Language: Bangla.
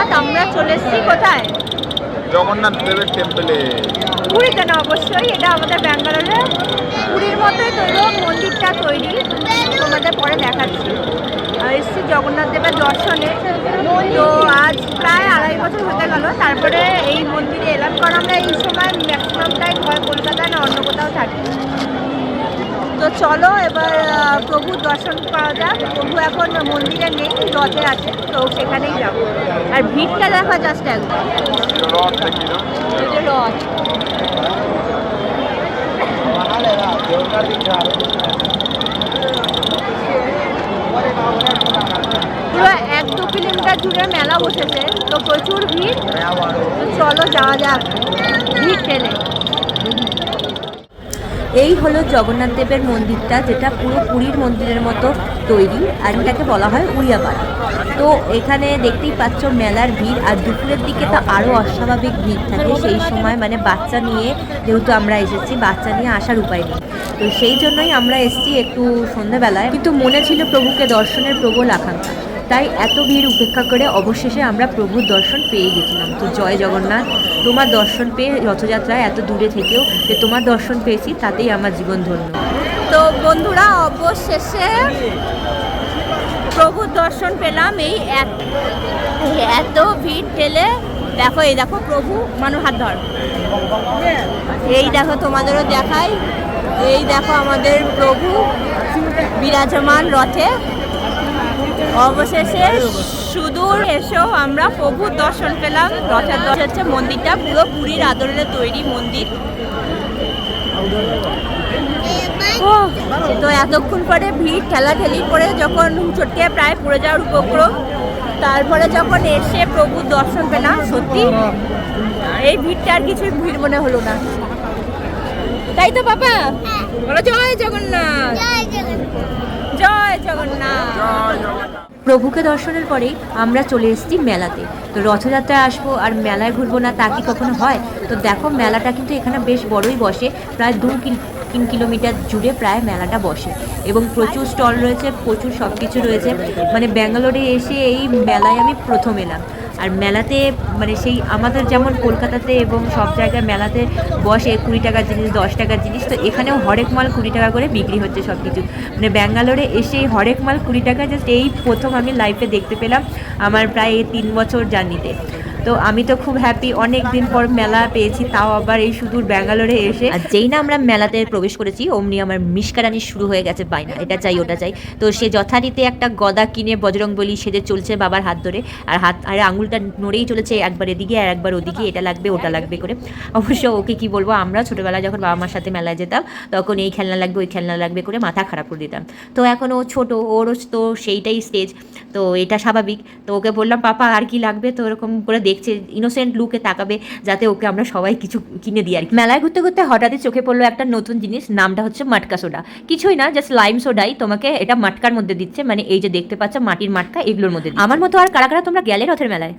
অর্থাৎ আমরা চলে এসেছি কোথায়? জগন্নাথ দেবের টেম্পলে। পুরীতে না, অবশ্যই এটা আমাদের ব্যাঙ্গালোরে পুরীর মতোই তৈরি মন্দিরটা তৈরি, তোমাদের পরে দেখাচ্ছি। এসেছি জগন্নাথ দেবের দর্শনে। তো আজ প্রায় 2.5 বছর হতে গেল তারপরে এই মন্দিরে এলাম, কারণ আমরা এই সময় ম্যাক্সিমাম টাইম হয় কলকাতায় না অন্য কোথাও থাকি। তো চলো এবার প্রভুর দর্শন পাওয়া যাক। প্রভু এখন মন্দিরে নেই, রথে আছে, তো সেখানেই যাবো। আর ভিড়টা দেখা জাস্ট একবার, রথ পুরো 1-2 কিলোমিটার জুড়ে মেলা বসেছে, তো প্রচুর ভিড়। তো চলো যাওয়া যাক ভিড় ঠেলে। এই হলো জগন্নাথ দেবের মন্দিরটা, যেটা পুরো পুরীর মন্দিরের মতো তৈরি, আর এটাকে বলা হয় উড়িয়াপাড়া। তো এখানে দেখতেই পাচ্ছ মেলার ভিড়, আর দুপুরের দিকে তো আরও অস্বাভাবিক ভিড় থাকে সেই সময়, মানে বাচ্চা নিয়ে যেহেতু আমরা এসেছি, বাচ্চা নিয়ে আসার উপায় নেই, তো সেই জন্যই আমরা এসেছি একটু সন্ধ্যাবেলায়। কিন্তু মনে ছিল প্রভুকে দর্শনের প্রবল আকাঙ্ক্ষা, তাই এত ভিড় উপেক্ষা করে অবশেষে আমরা প্রভুর দর্শন পেয়ে গেছিলাম। তো জয় জগন্নাথ, তোমার দর্শন পেয়ে রথযাত্রায় এত দূরে থেকেও যে তোমার দর্শন পেয়েছি তাতেই আমার জীবন ধন্য। তো বন্ধুরা, অবশেষে প্রভুর দর্শন পেলাম। এই এত ভিড় ঠেলে দেখো, এই দেখো প্রভু, মানুষ হাত ধর, এই দেখো তোমাদেরও দেখাই, এই দেখো আমাদের প্রভু বিরাজমান রথে। অবশেষে সুদূর এসেও আমরা প্রভুর দর্শন পেলাম। রথের দর্শন হচ্ছে মন্দিরটা পুরো পুরীর আদলে তৈরি মন্দির। তো এতক্ষণ পরে ভিড় ঠেলাঠেলি করে যখন চটকে প্রায় পড়ে যাওয়ার উপক্রম, তারপরে যখন এসে প্রভুর দর্শন পেলাম, সত্যি এই ভিড়টা আর কিছু ভিড় মনে হলো না, তাই তো বাবা? বলো জয় জগন্নাথ, জয় জগন্নাথ। প্রভুকে দর্শনের পরেই আমরা চলে এসেছি মেলাতে। তো রথযাত্রায় আসবো আর মেলায় ঘুরবো না, তা কি কখনো হয়? তো দেখো মেলাটা কিন্তু এখানে বেশ বড়ই বসে, প্রায় 2-3 কিলোমিটার জুড়ে প্রায় মেলাটা বসে, এবং প্রচুর স্টল রয়েছে, প্রচুর সব কিছু রয়েছে। মানে ব্যাঙ্গালোরে এসে এই মেলায় আমি প্রথম এলাম। আর মেলাতে মানে সেই আমাদের যেমন কলকাতাতে এবং সব জায়গায় মেলাতে বসে 20 টাকার জিনিস, 10 টাকার জিনিস, তো এখানেও হরেক মাল 20 টাকা করে বিক্রি হচ্ছে সব কিছু। মানে ব্যাঙ্গালোরে এসে হরেক মাল 20 টাকা জাস্ট এই প্রথম আমি লাইফে দেখতে পেলাম আমার প্রায় 3 বছর জার্নিতে। তো আমি তো খুব হ্যাপি, অনেক দিন পর মেলা পেয়েছি, তাও আবার এই সুদূর ব্যাঙ্গালোরে এসে। আর যেই না আমরা মেলাতে প্রবেশ করেছি অমনি আমার মিষ্কারানি শুরু হয়ে গেছে বায়না, এটা চাই ওটা চাই। তো সে যথারীতি একটা গদা কিনে বজরংবলী সেজে চলছে বাবার হাত ধরে, আর আঙুলটা নড়েই চলেছে, একবার এদিকে আর একবার ওদিকে, এটা লাগবে ওটা লাগবে করে। অবশ্য ওকে কি বলবো, আমরা ছোটোবেলায় যখন বাবা মার সাথে মেলায় যেতাম তখন এই খেলনা লাগবে ওই খেলনা লাগবে করে মাথা খারাপ করে দিতাম। তো এখন ও ছোটো, ওরও তো সেইটাই স্টেজ, তো এটা স্বাভাবিক। তো ওকে বললাম পাপা আর কি লাগবে, তো ওরকম করে দেখছে, ইনোসেন্ট লুকে তাকাবে যাতে ওকে আমরা সবাই কিছু কিনে দিই আর কি। মেলায় ঘুরতে ঘুরতে হঠাৎই চোখে পড়লো একটা নতুন জিনিস, নামটা হচ্ছে মাটকা সোডা। কিছুই না, জাস্ট লাইম সোডাই তোমাকে এটা মাটকার মধ্যে দিচ্ছে, মানে এই যে দেখতে পাচ্ছ মাটির মাটকা, এগুলোর মধ্যে। আমার মতো আর কারা কারা তোমরা গেলে রথের মেলায়?